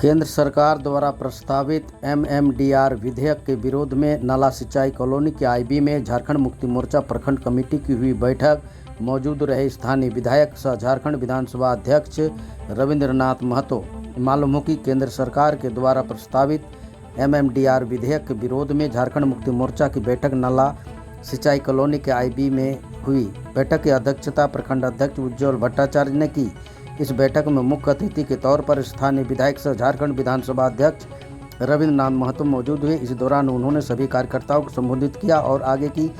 केंद्र सरकार द्वारा प्रस्तावित एमएमडीआर विधेयक के विरोध में नाला सिंचाई कॉलोनी के आईबी में झारखंड मुक्ति मोर्चा प्रखंड कमेटी की हुई बैठक। मौजूद रहे स्थानीय विधायक सह झारखंड विधानसभा अध्यक्ष रविंद्रनाथ महतो। मालूम हो कि केंद्र सरकार के द्वारा प्रस्तावित एमएमडीआर विधेयक के विरोध में झारखंड मुक्ति मोर्चा की बैठक नाला सिंचाई कॉलोनी के आईबी में हुई। बैठक की अध्यक्षता प्रखंड अध्यक्ष उज्ज्वल भट्टाचार्य ने की। इस बैठक में मुख्य अतिथि के तौर पर स्थानीय विधायक सह झारखंड विधानसभा अध्यक्ष रविंद्रनाथ महतो मौजूद हुए। इस दौरान उन्होंने सभी कार्यकर्ताओं को संबोधित किया और आगे की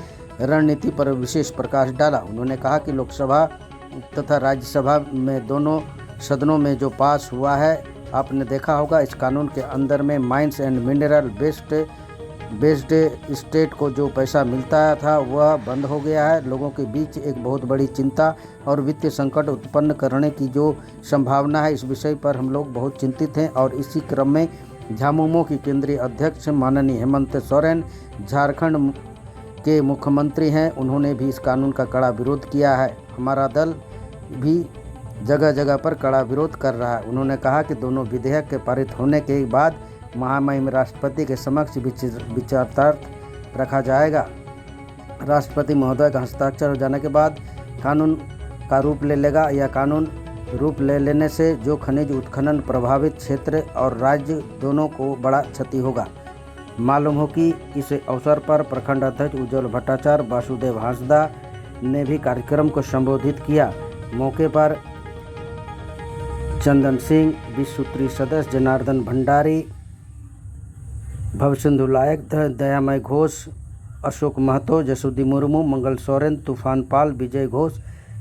रणनीति पर विशेष प्रकाश डाला। उन्होंने कहा कि लोकसभा तथा राज्यसभा में दोनों सदनों में जो पास हुआ है, आपने देखा होगा, इस कानून के अंदर में mines and mineral based state को जो पैसा मिलता था वह बंद हो गया है। लोगों के बीच एक बहुत बड़ी चिंता और वित्तीय संकट उत्पन्न करने की जो संभावना है, इस विषय पर हम लोग बहुत चिंतित हैं। और इसी क्रम में झामुमो की केंद्रीय अध्यक्ष माननीय हेमंत सोरेन झारखंड के मुख्यमंत्री हैं, उन्होंने भी इस कानून का कड़ा विरोध किया है। हमारा दल भी जगह जगह पर कड़ा विरोध कर रहा है। उन्होंने कहा कि दोनों विधेयक के पारित होने के बाद महामहिम राष्ट्रपति के समक्ष विचारार्थ रखा जाएगा। राष्ट्रपति महोदय का हस्ताक्षर हो जाने के बाद कानून का रूप ले लेगा। यह कानून रूप ले लेने से जो खनिज उत्खनन प्रभावित क्षेत्र और राज्य दोनों को बड़ा क्षति होगा। मालूम हो कि इस अवसर पर प्रखंड अध्यक्ष उज्ज्वल भट्टाचार्य, वासुदेव हांसदा ने भी कार्यक्रम को संबोधित किया। मौके पर चंदन सिंह, 20 सूत्री सदस्य जनार्दन भंडारी, भवसिंधु लायक, दयामय घोष, अशोक महतो, जसुदी मुर्मू, मंगल सोरेन, तूफान पाल, विजय घोष,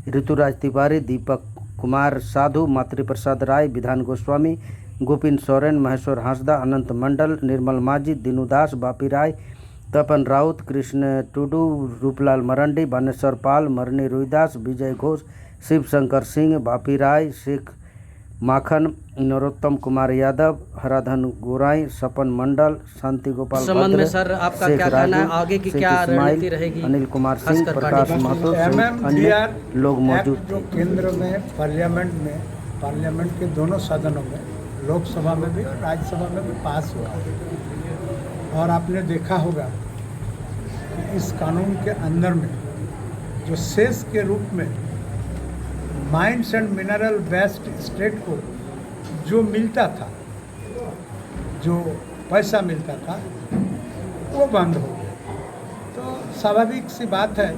ऋतुराज तिवारी, दीपक कुमार साधु, मातृप्रसाद राय, विधान गोस्वामी, गोपिन सोरेन, महेश्वर हांसदा, अनंत मंडल, निर्मल माझी, दिनू दास, बापी राय, तपन राउत, कृष्ण टुडू, रूपलाल मरंडी, बानेश्वर पाल, मरनी रुईदास, विजय घोष, शिव शंकर सिंह, बापी राय, शेख माखन, नरोत्तम कुमार यादव, हराधन गोराई, सपन मंडल, शांति गोपाल संबंध में सर आपका क्या कहना है? आगे की क्या रणनीति रहेगी? अनिल कुमार सिंह, प्रकाश महतो, अन्य लोग मौजूद थे। केंद्र में पार्लियामेंट के दोनों सदनों में, लोकसभा में भी और राज्यसभा में भी पास हुआ। और आपने देखा होगा कि इस कानून के अंदर में जो सेस के रूप में mines and mineral based state को जो मिलता था, जो पैसा मिलता था, वो बंद हो गया। तो स्वाभाविक सी बात है,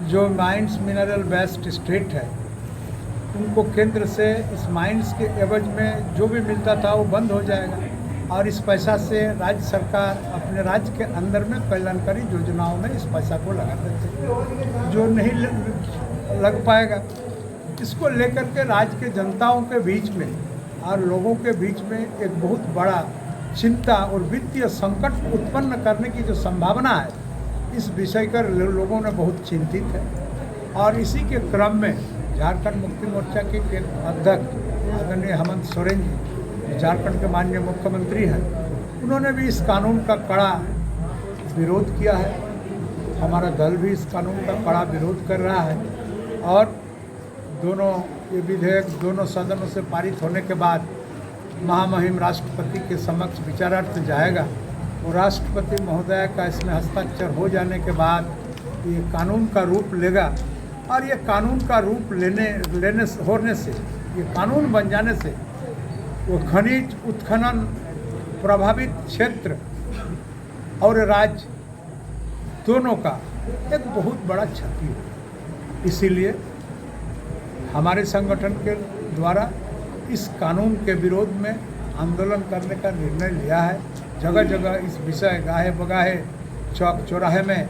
जो माइंस मिनरल बेस्ड स्टेट है उनको केंद्र से इस माइंस के एवज में जो भी मिलता था वो बंद हो जाएगा। और इस पैसा से राज्य सरकार अपने राज्य के अंदर में कल्याणकारी योजनाओं में इस पैसा को लगा देते हैं। जो नहीं लग पाएगा, इसको लेकर के राज्य के जनताओं के बीच में और लोगों के बीच में एक बहुत बड़ा चिंता और वित्तीय संकट उत्पन्न करने की जो संभावना है, इस विषय पर लोगों ने बहुत चिंतित है। और इसी के क्रम में झारखंड मुक्ति मोर्चा के अध्यक्ष आदरणीय हेमंत सोरेन जी, झारखंड के माननीय मुख्यमंत्री हैं, उन्होंने भी इस कानून का कड़ा विरोध किया है। हमारा दल भी इस कानून का कड़ा विरोध कर रहा है। और दोनों ये विधेयक दोनों सदनों से पारित होने के बाद महामहिम राष्ट्रपति के समक्ष विचारार्थ जाएगा और राष्ट्रपति महोदय का इसमें हस्ताक्षर हो जाने के बाद ये कानून का रूप लेगा। और ये कानून का रूप होने से, ये कानून बन जाने से वो खनिज उत्खनन प्रभावित क्षेत्र और राज्य दोनों का एक बहुत बड़ा क्षति होगा। इसीलिए हमारे संगठन के द्वारा इस कानून के विरोध में आंदोलन करने का निर्णय लिया है। जगह जगह इस विषय गाहे बगाहे, चौक चौराहे में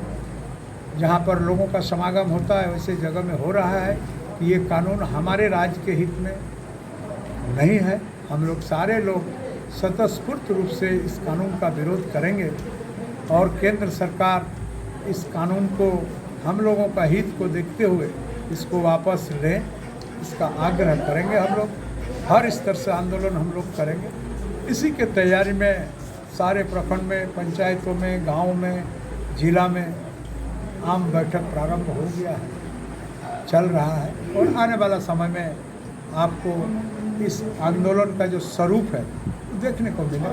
जहाँ पर लोगों का समागम होता है, वैसे जगह में हो रहा है कि ये कानून हमारे राज्य के हित में नहीं है। हम लोग सारे लोग स्वतःस्फूर्त रूप से इस कानून का विरोध करेंगे और केंद्र सरकार इस कानून को हम लोगों का हित को देखते हुए इसको वापस लें, इसका आग्रह करेंगे। हम लोग हर स्तर से आंदोलन हम लोग करेंगे। इसी के तैयारी में सारे प्रखंड में, पंचायतों में, गाँव में, जिला में आम बैठक प्रारंभ हो गया है, चल रहा है। और आने वाला समय में आपको इस आंदोलन का जो स्वरूप है देखने को मिले।